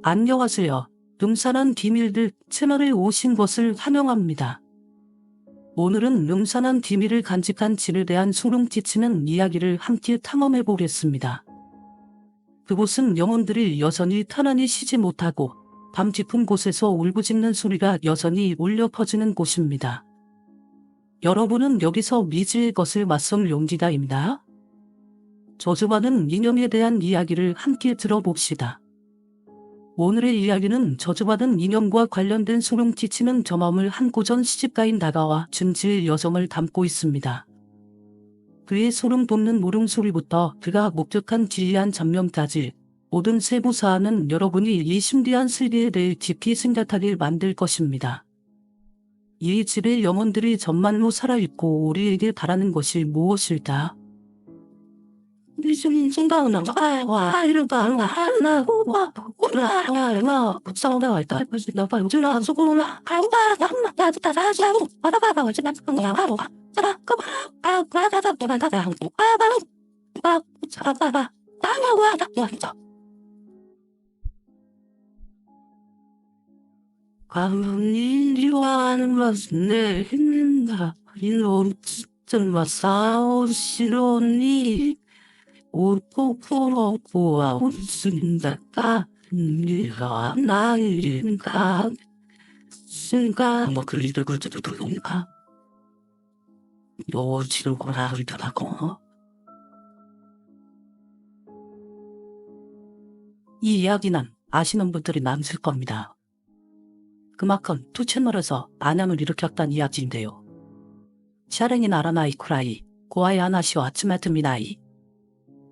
안녕하세요. 룸사난 비밀들 채널에 오신 것을 환영합니다. 오늘은 룸사난 비밀을 간직한 질에 대한 소름끼치는 이야기를 함께 탐험해 보겠습니다. 그곳은 영혼들이 여전히 편안히 쉬지 못하고 밤 깊은 곳에서 울부짖는 소리가 여전히 울려 퍼지는 곳입니다. 여러분은 여기서 미지의 것을 맞설 용기가 있나? 저주받은 인형에 대한 이야기를 함께 들어봅시다. 오늘의 이야기는 저주받은 인형과 관련된 소름끼치는 경험을 한 고전 시집가인 다가와 준지의 여정을 담고 있습니다. 그의 소름 돋는 울음소리부터 그가 목격한 기이한 장면까지 모든 세부 사안은 여러분이 이 신비한 세계에 대해 깊이 생각하길 만들 것입니다. 이 집의 영혼들이 정말로 살아있고 우리에게 바라는 것이 무엇일까? 이런 생각은 와 이런가 하나고 와 오라라 싸우다가 있다 나 봐요 지나 수고나 아우가 남나 나도 다시 하고 바다바다 어찌 남는 하고 자라 그만 아 가다다 도난다다 하고 아 자라다가 나하고 하다 왔어 가만히 이리와는 것은 내 힘든다 이놈 진짜 싸우시려니 오토포로포와 웃음다가 니가 나인가 순간 뭐 그리들 그저도 돌린가 요지를 고라하더라고. 이 이야기는 아시는 분들이 많을 겁니다. 그만큼 두 채널에서 반향을 일으켰던 이야기인데요. 샤랭이 나라나이 쿠라이 고아이 하나시와 아츠메트 미나이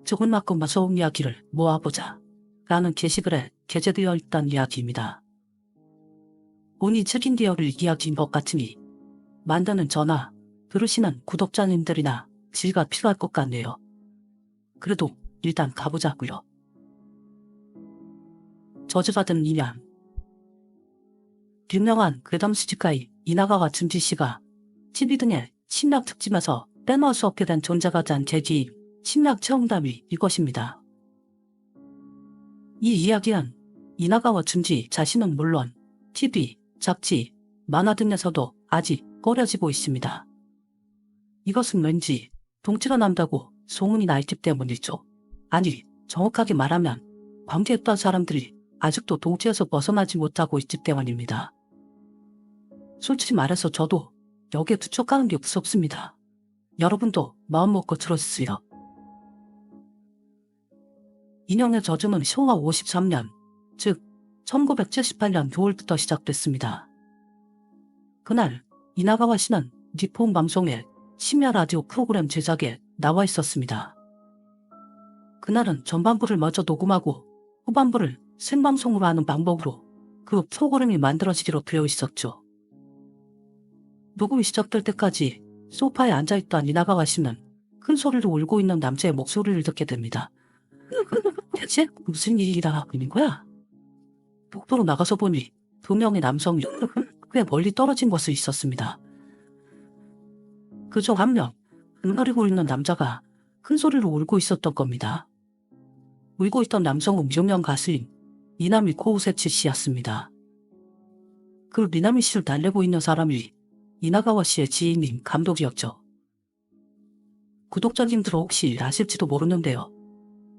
조금만큼 무서운 이야기를 모아보자 라는 게시글에 게재되어 있던 이야기입니다. 본이 책인 디어를 이야기인 것 같으니 만드는 저나 들으시는 구독자님들이나 지가 필요할 것 같네요. 그래도 일단 가보자고요. 저주받은 인형. 유명한 괴담 시집가인 이나가와 준지씨가 TV 등의 심리학 특집에서 빼놓을 수 없게 된 존재가 된 계기 심리학 체험담이 이것입니다. 이 이야기는 이나가와 준지 자신은 물론 TV, 잡지, 만화 등에서도 아직 꺼려지고 있습니다. 이것은 왠지 동치가 난다고 소문이 나 있기 때문이죠. 아니, 정확하게 말하면 관계했던 사람들이 아직도 동치에서 벗어나지 못하고 있기 때문입니다. 솔직히 말해서 저도 여기에 투척하는 게 무섭습니다. 여러분도 마음 먹고 들어주세요. 인형의 저주는 쇼와 53년, 즉 1978년 겨울부터 시작됐습니다. 그날 이나가와 씨는 니폰 방송의 심야 라디오 프로그램 제작에 나와 있었습니다. 그날은 전반부를 먼저 녹음하고 후반부를 생방송으로 하는 방법으로 그 프로그램이 만들어지기로 되어 있었죠. 녹음이 시작될 때까지 소파에 앉아있던 이나가와 씨는 큰 소리로 울고 있는 남자의 목소리를 듣게 됩니다. 대체 무슨 일이라 하는 거야? 복도로 나가서 보니 두 명의 남성이 꽤 멀리 떨어진 곳에 있었습니다. 그중 한 명, 응가리고 있는 남자가 큰 소리로 울고 있었던 겁니다. 울고 있던 남성은 유명 가수인 이나미 코우세치 씨였습니다. 그 이나미 씨를 달래고 있는 사람이 이나가와 씨의 지인인 감독이었죠. 구독자님들 혹시 아실지도 모르는데요.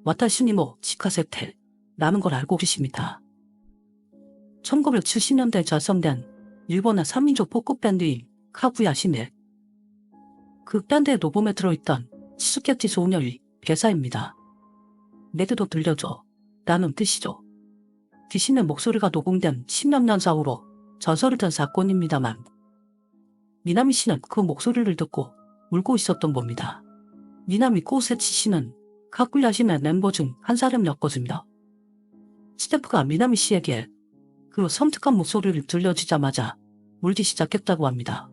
와타시니모 치카세테 라는 걸 알고 계십니다. 1970년대에 결성된 일본의 3인조 포크 밴드인 카구야 시메. 그 밴드의 녹음에 들어있던 치스케티 소녀의 대사입니다. 내게도 들려줘 라는 뜻이죠. 귀신의 목소리가 녹음된 10몇 년 사후로 전설이 된 사건입니다만 미나미 씨는 그 목소리를 듣고 울고 있었던 겁니다. 미나미 코우세치 씨는 카구야 시메 멤버 중 한 사람이었거든요. 스태프가 미나미 씨에게 그 섬뜩한 목소리를 들려주자마자 울기 시작했다고 합니다.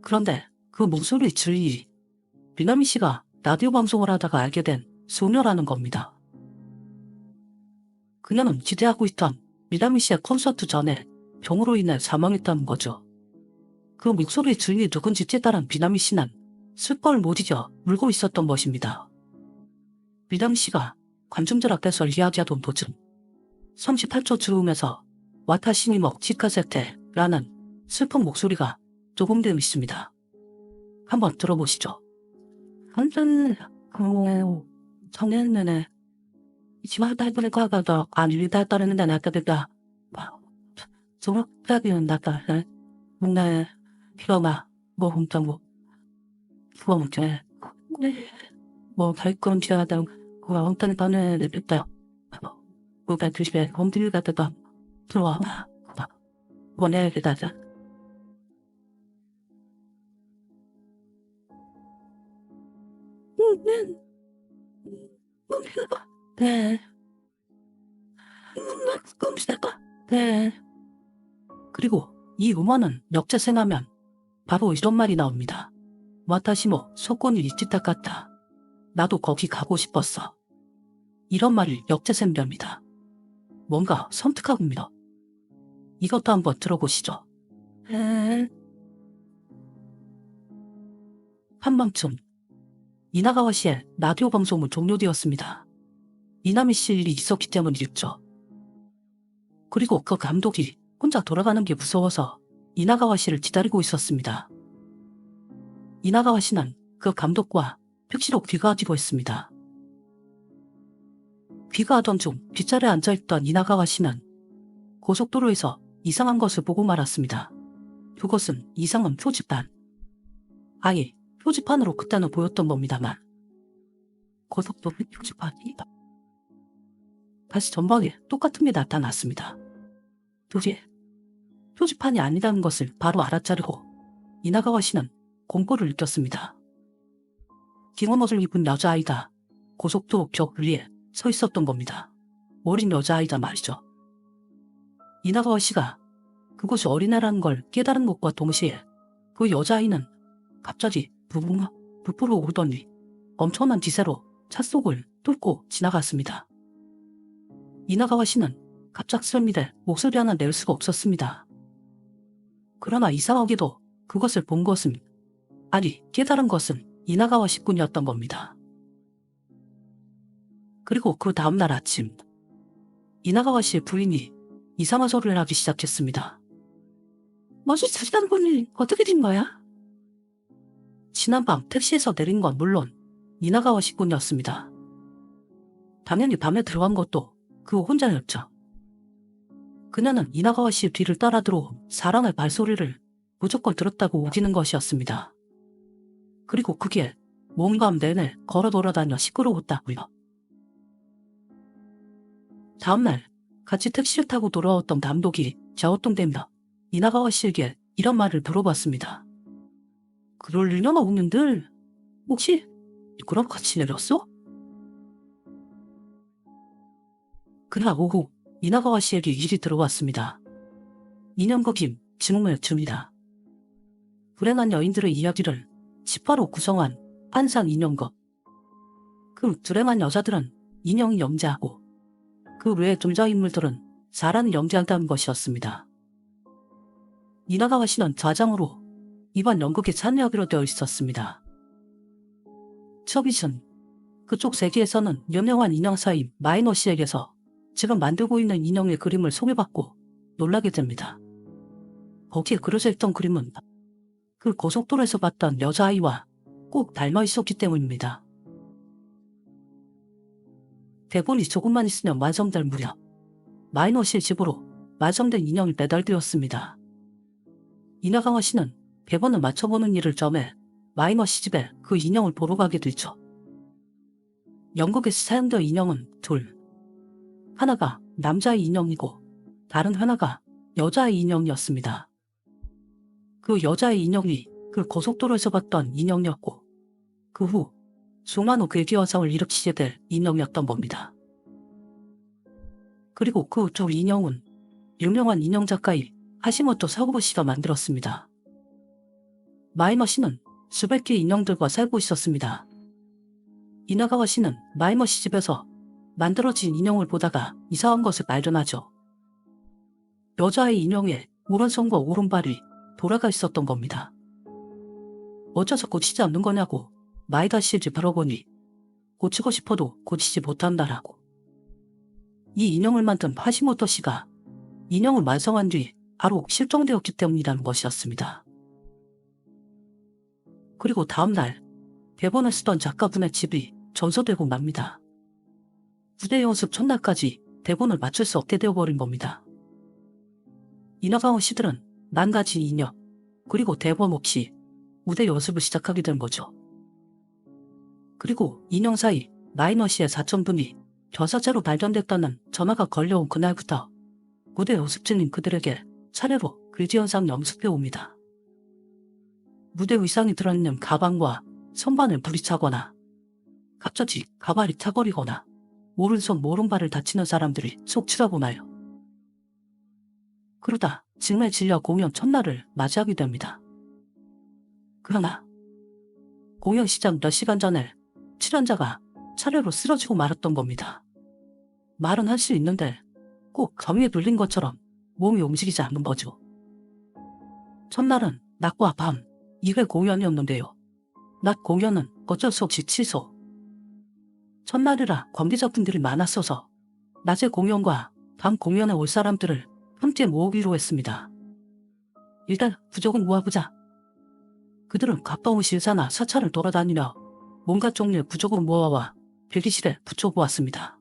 그런데 그 목소리의 주인이 미나미 씨가 라디오 방송을 하다가 알게 된 소녀라는 겁니다. 그녀는 기대하고 있던 미나미 씨의 콘서트 전에 병으로 인해 사망했다는 거죠. 그 목소리의 주인이 누군지 깨달은 미나미 씨는 슬퍼를 못 이겨 울고 있었던 것입니다. 미나미 씨가 관중들 앞에서 이야기하던 도중 38초 들으면서 와타시니 뭐 치카세테라는 슬픈 목소리가 조금 들리십니다. 한번 들어보시죠. 한전 정년내내 이치마 달달의 과가도 아니리다 따르는데 나까겠다. 저렇게는 나까 뭔가 필요마 뭐 훔쳐뭐 부어먹게 뭐 갈건 피하다 그와 엉터는 반에 냈다. 그가 주십에 홈들이 갔다가 들어와 보내 기다자. 네. 네. 그리고 이 음원은 역재생하면 바로 이런 말이 나옵니다. 와타시모 소권이 이치타 같다. 나도 거기 가고 싶었어. 이런 말을 역재생됩니다. 뭔가 섬뜩하군요. 이것도 한번 들어보시죠. 한밤쯤 이나가와 씨의 라디오 방송은 종료되었습니다. 이남희 씨 일이 있었기 때문이겠죠. 그리고 그 감독이 혼자 돌아가는 게 무서워서 이나가와 씨를 기다리고 있었습니다. 이나가와 씨는 그 감독과 택시로 귀가하기로 했습니다. 귀가하던 중 뒷자리에 앉아있던 이나가와 씨는 고속도로에서 이상한 것을 보고 말았습니다. 그것은 이상한 표지판. 아예 표지판으로 그때는 보였던 겁니다만 고속도로 표지판이 다시 전방에 똑같은 게 나타났습니다. 도저히 표지판이 아니라는 것을 바로 알아차리고 이나가와 씨는 공포를 느꼈습니다. 긴 옷을 입은 여자아이가 고속도로 벽 위에 서 있었던 겁니다. 어린 여자아이다 말이죠. 이나가와 씨가 그것이 어린애라는 걸 깨달은 것과 동시에 그 여자아이는 갑자기 부풀어 오르더니 엄청난 기세로 차 속을 뚫고 지나갔습니다. 이나가와 씨는 갑작스럽게 목소리 하나 낼 수가 없었습니다. 그러나 이상하게도 그것을 본 것은 아니 깨달은 것은 이나가와 씨뿐이었던 겁니다. 그리고 그 다음날 아침 이나가와 씨의 부인이 이상한 소리를 하기 시작했습니다. 뭐지 자시다는 분이 어떻게 된 거야? 지난밤 택시에서 내린 건 물론 이나가와 씨뿐이었습니다. 당연히 밤에 들어간 것도 그 혼자였죠. 그녀는 이나가와 씨 뒤를 따라 들어온 사람의 발소리를 무조건 들었다고 우기는 것이었습니다. 그리고 그게 몸밤 내내 걸어 돌아다녀 시끄러웠다고요. 다음날 같이 택시를 타고 돌아왔던 감독이 갸우뚱대며 이나가와 씨에게 이런 말을 물어봤습니다. 그럴 리려나 없는들 혹시 그럼 같이 내렸어? 그날 오후 이나가와 씨에게 일이 들어왔습니다. 2년거 김 증오의 줍니다. 불행한 여인들의 이야기를 18호 구성한 한상 2년거. 그 불행한 여자들은 인형이 영재하고 그 외의 등장인물들은 사람이 영재한다는 것이었습니다. 이나가와 씨는 좌장으로 이번 연극에 참여하기로 되어 있었습니다. 처비전 그쪽 세계에서는 유명한 인형사인 마이너 씨에게서 지금 만들고 있는 인형의 그림을 소개받고 놀라게 됩니다. 거기에 그려져 있던 그림은 그 고속도로에서 봤던 여자아이와 꼭 닮아 있었기 때문입니다. 대본이 조금만 있으면 완성될 무렵 마이너 씨의 집으로 완성된 인형이 배달되었습니다. 이나가와 씨는 대본을 맞춰보는 일을 점해 마이너 씨 집에 그 인형을 보러 가게 되죠. 연극에서 사용된 인형은 둘. 하나가 남자의 인형이고 다른 하나가 여자의 인형이었습니다. 그 여자의 인형이 그 고속도로에서 봤던 인형이었고 그 후 수많은 괴기화상을 일으키게 될 인형이었던 겁니다. 그리고 그 두 인형은 유명한 인형 작가인 하시모토 사쿠보 씨가 만들었습니다. 마이너 씨는 수백 개의 인형들과 살고 있었습니다. 이나가와 씨는 마이너 씨 집에서 만들어진 인형을 보다가 이상한 것을 발견하죠. 여자의 인형에 오른손과 오른발이 돌아가 있었던 겁니다. 어째서 고치지 않는 거냐고 마이다 씨를 바라보니 고치고 싶어도 고치지 못한다라고. 이 인형을 만든 하시모토 씨가 인형을 완성한 뒤 바로 실종되었기 때문이라는 것이었습니다. 그리고 다음날 대본을 쓰던 작가분의 집이 전소되고 맙니다. 무대 연습 첫날까지 대본을 맞출 수 없게 되어버린 겁니다. 이나가와 씨들은 난가진 인형 그리고 대본 없이 무대 연습을 시작하게 된 거죠. 그리고 인형 사이 마이너 씨의 사촌분이 겨사체로 발견됐다는 전화가 걸려온 그날부터 무대 연습 중인 그들에게 차례로 글지 현상 연습해 옵니다. 무대 의상이 들어있는 가방과 선반에 불이 차거나 갑자기 가발이 타버리거나 오른손 오른발을 다치는 사람들이 속출하고 나요. 그러다 정말 진려 공연 첫날을 맞이하게 됩니다. 그러나 공연 시작 몇 시간 전에 출연자가 차례로 쓰러지고 말았던 겁니다. 말은 할 수 있는데 꼭 거미에 눌린 것처럼 몸이 움직이지 않는 거죠. 첫날은 낮과 밤 2회 공연이었는데요. 낮 공연은 어쩔 수 없이 취소. 첫날이라 관계자분들이 많았어서 낮에 공연과 밤 공연에 올 사람들을 함께 모으기로 했습니다. 일단 부족은 모아보자. 그들은 가까운 실사나 사찰을 돌아다니며 뭔가 종류의 부족을 모아와 대기실에 붙여보았습니다.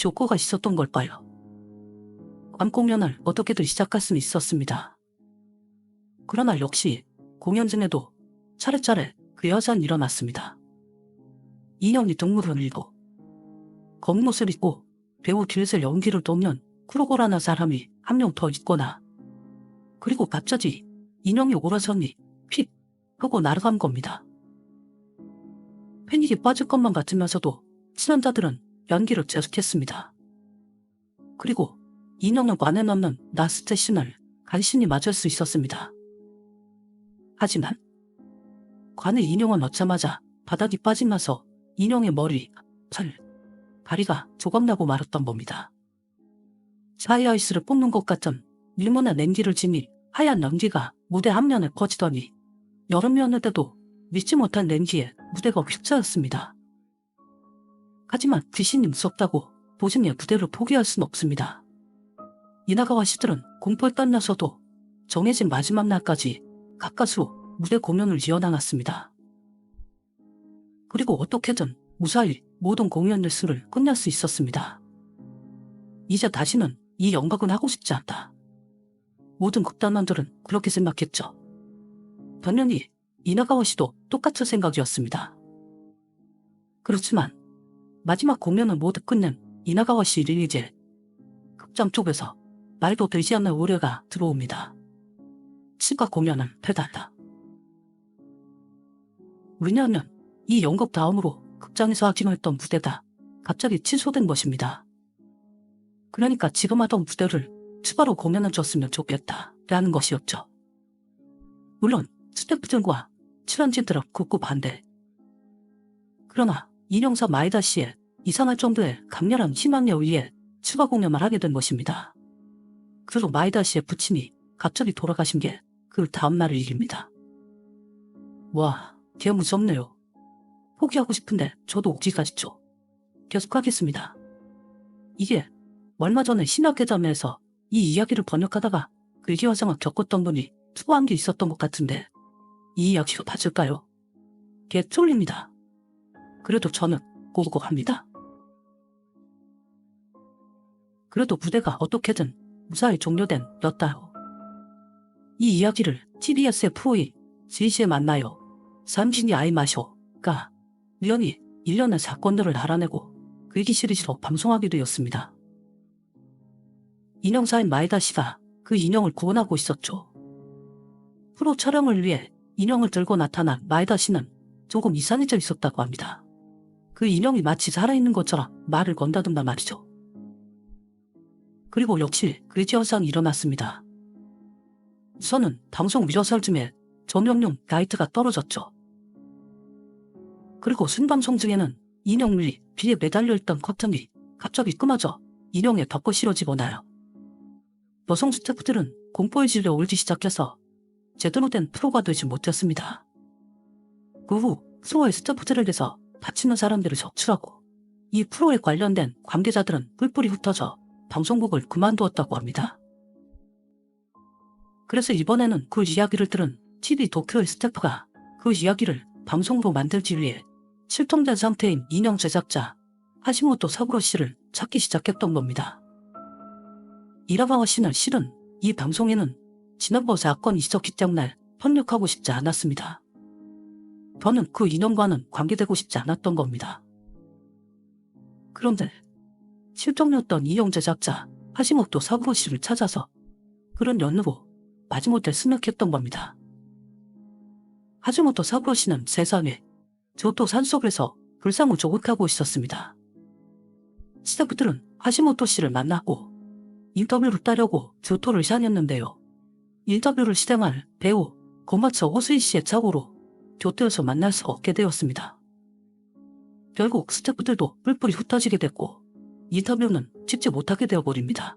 효과가 있었던 걸까요? 밤 공연을 어떻게든 시작할 수는 있었습니다. 그러나 역시 공연 중에도 차례차례 그 여자는 일어났습니다. 인형이 동물을 흘리고 검은 옷을 입고 배우 딜슬 연기를 돕는 크로고라는 사람이 한 명 더 있거나 그리고 갑자기 인형이 오라서니 휙 하고 날아간 겁니다. 패닉이 빠질 것만 같으면서도 출연자들은 연기를 계속했습니다. 그리고 인형을 관에 넣는 나스테신을 간신히 맞을 수 있었습니다. 하지만 관에 인형을 넣자마자 바닥이 빠지면서 인형의 머리, 팔, 다리가 조각나고 말았던 겁니다. 사이아이스를 뿜는 것 같은 일문의 냉기를 지니 하얀 연기가 무대 앞면에 퍼지더니 여름이었는데도 믿지 못한 냉기에 무대가 휩싸였습니다. 하지만 귀신이 무섭다고 도중에 무대를 포기할 순 없습니다. 이나가와 씨들은 공포에 떨면서도 정해진 마지막 날까지 가까스로 무대 공연을 이어나갔습니다. 그리고 어떻게든 무사히 모든 공연 일수를 끝낼 수 있었습니다. 이제 다시는 이 연극은 하고 싶지 않다. 모든 극단원들은 그렇게 생각했죠. 당연히 이나가와 씨도 똑같은 생각이었습니다. 그렇지만 마지막 공연을 모두 끝낸 이나가와 씨 리니제 극장 쪽에서 말도 되지 않는 우려가 들어옵니다. 치과 공연은 패단다. 왜냐하면 이 연극 다음으로 극장에서 하기로 했던 무대가 갑자기 취소된 것입니다. 그러니까 지금 하던 무대를 추가로 공연을 줬으면 좋겠다 라는 것이었죠. 물론 스태프들과 출연진들은 극구 반대. 그러나 인형사 마에다 씨의 이상할 정도의 강렬한 희망에 의해 추가 공연을 하게 된 것입니다. 그리고 마에다 씨의 부친이 갑자기 돌아가신 게 그 다음날의 일입니다. 와, 개 무섭네요. 포기하고 싶은데 저도 오기까지죠. 계속하겠습니다. 이게 얼마 전에 신학회담에서 이 이야기를 번역하다가 글기화상을 겪었던 분이 투고한 게 있었던 것 같은데 이 이야기가 맞을까요? 개쫄립니다. 그래도 저는 고고합니다. 그래도 무대가 어떻게든 무사히 종료된 였다요. 이 이야기를 TBS의 프로이 지시에 만나요. 삼신이 아이마쇼가 우연히 1년의 사건들을 알아내고 글기 시리즈로 방송하게 되었습니다. 인형사인 마에다 씨가 그 인형을 구원하고 있었죠. 프로 촬영을 위해 인형을 들고 나타난 마에다 씨는 조금 이상해져 있었다고 합니다. 그 인형이 마치 살아있는 것처럼 말을 건다던가 말이죠. 그리고 역시 글지 현상이 일어났습니다. 우선은 방송 리허설 중에 전용용 라이트가 떨어졌죠. 그리고 순방송 중에는 인형 위 비에 매달려있던 커튼이 갑자기 끊어져 인형에 덮고 실어지거나요. 여성 스태프들은 공포의 질에 울기 시작해서 제대로 된 프로가 되지 못했습니다. 그 후 프로의 스태프들에게서 다치는 사람들을 적출하고 이 프로에 관련된 관계자들은 뿔뿔이 흩어져 방송국을 그만두었다고 합니다. 그래서 이번에는 그 이야기를 들은 TV 도쿄의 스태프가 그 이야기를 방송으로 만들기 위해 실종된 상태인 인형 제작자 하시모토 사쿠라 씨를 찾기 시작했던 겁니다. 이라가와 씨는 실은 이 방송에는 지난번 사건이 있었기 때문에 협력하고 싶지 않았습니다. 저는 그 인형과는 관계되고 싶지 않았던 겁니다. 그런데 실종이었던 인형 제작자 하시모토 사쿠라 씨를 찾아서 그런 연으로 마지못해 스맥했던 겁니다. 하시모토 사쿠라 씨는 세상에 교토 산속에서 불상을 조국하고 있었습니다. 스태프들은 하시모토 씨를 만나고 인터뷰를 따려고 교토를 향했는데요. 인터뷰를 실행할 배우 고마츠 호스이 씨의 착오로 교토에서 만날 수 없게 되었습니다. 결국 스태프들도 뿔뿔이 흩어지게 됐고 인터뷰는 찍지 못하게 되어버립니다.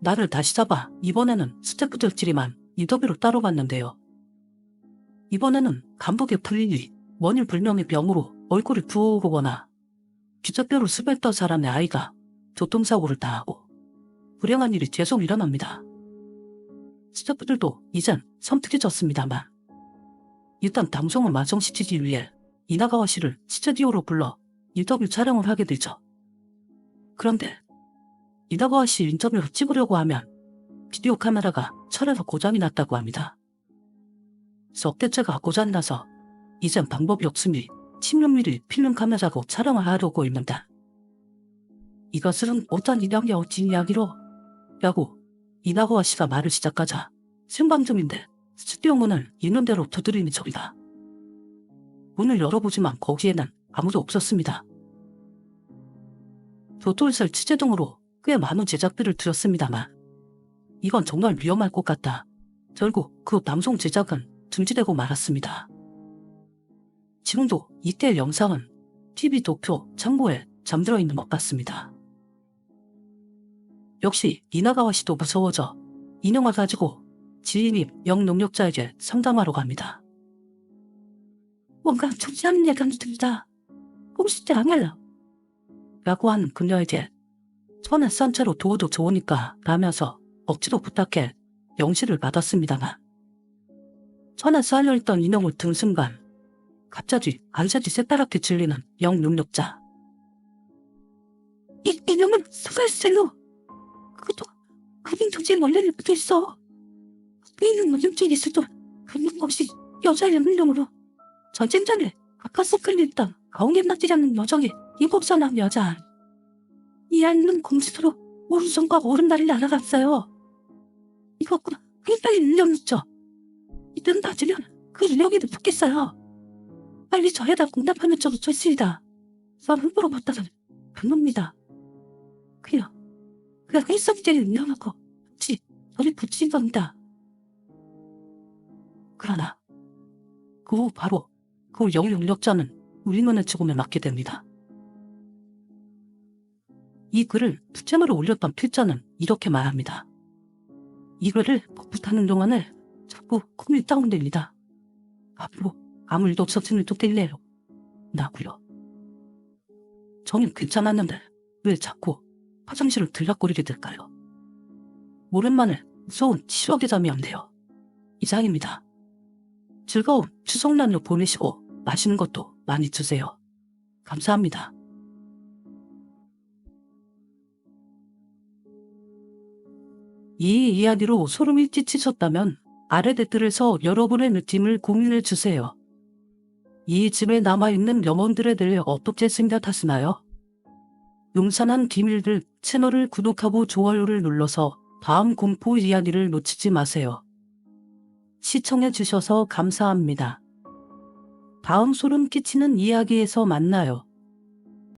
나를 다시 잡아 이번에는 스태프들끼리만 인터뷰를 따로 봤는데요. 이번에는 간부의 불일이 원인 불명의 병으로 얼굴이 부어오르거나 기저뼈를 스쳤던 사람의 아이가 교통사고를 당하고 불행한 일이 계속 일어납니다. 스태프들도 이젠 섬뜩해졌습니다만 일단 방송을 완성시키기 위해 이나가와 씨를 스튜디오로 불러 인터뷰 촬영을 하게 되죠. 그런데 이나가와 씨 인터뷰를 찍으려고 하면 비디오 카메라가 철에서 고장이 났다고 합니다. 석 대체가 고장이 나서 이젠 방법이 없으니 16mm 필름 카메라로 촬영을 하려고 했는데 이것은 어떤 인형이 어찌 이야기로? 라고 이나가와 씨가 말을 시작하자 생방송인데 스튜디오 문을 있는 대로 두드리는 소리다. 문을 열어보지만 거기에는 아무도 없었습니다. 교토에서 취재 등으로 꽤 많은 제작들을 들였습니다만 이건 정말 위험할 것 같다. 결국 그 방송 제작은 중지되고 말았습니다. 지금도 이때의 영상은 TV 도쿄 창고에 잠들어 있는 것 같습니다. 역시 이나가와 씨도 무서워져 인형을 가지고 지인인 영능력자에게 상담하러 갑니다. 뭔가 좋지 않은 예감이 듭니다. 혹시 장애라? 라고 한 그녀에게 저는 싼 채로 도와도 좋으니까 라면서 억지로 부탁해 영시를 받았습니다만 천에 쌓여있던 인형을 든 순간 갑자기 안색이 새파랗게 질리는 영능력자. 이 인형은 수고했어요. 그것도 금융통지에 원래는 묻어있어. 그 인형은 염증이 있어도 금융없이 여자의 능력으로 전쟁장에 가까스 끌렸던 가온갯나지라는 여정이 7살 난 여자. 이 아이는 공지도로 오른손과 오른다리를 날아갔어요. 이것과 굉장히 능력있죠. 이든 낮으면 그 능력이 높겠어요. 빨리 저에다 공답하면 좀 좋습니다. 썰 흠으로 봤다는 그놈입니다. 그야 일성제를 능력하고 혹시 저를 붙인 겁니다. 그러나 그 후 바로 그 영능력자는 우리 눈의 죽음에 맞게 됩니다. 이 글을 부채물에 올렸던 필자는 이렇게 말합니다. 이 글을 복붙하는 동안에 자꾸 꿈이 다운됩니다. 앞으로 아무 일도 없었으면 좋겠네요. 나고요. 저는 괜찮았는데 왜 자꾸 화장실을 들락거리게 될까요? 오랜만에 무서운 치료하게 잠이 안 돼요. 이상입니다. 즐거운 추석 연휴 보내시고 맛있는 것도 많이 드세요. 감사합니다. 이 이야기로 소름이 끼치셨다면 아래 댓글에서 여러분의 느낌을 공유해주세요. 이 집에 남아있는 영혼들에 대해 어떻게 생각하시나요? 음산한 비밀들 채널을 구독하고 좋아요를 눌러서 다음 공포 이야기를 놓치지 마세요. 시청해주셔서 감사합니다. 다음 소름 끼치는 이야기에서 만나요.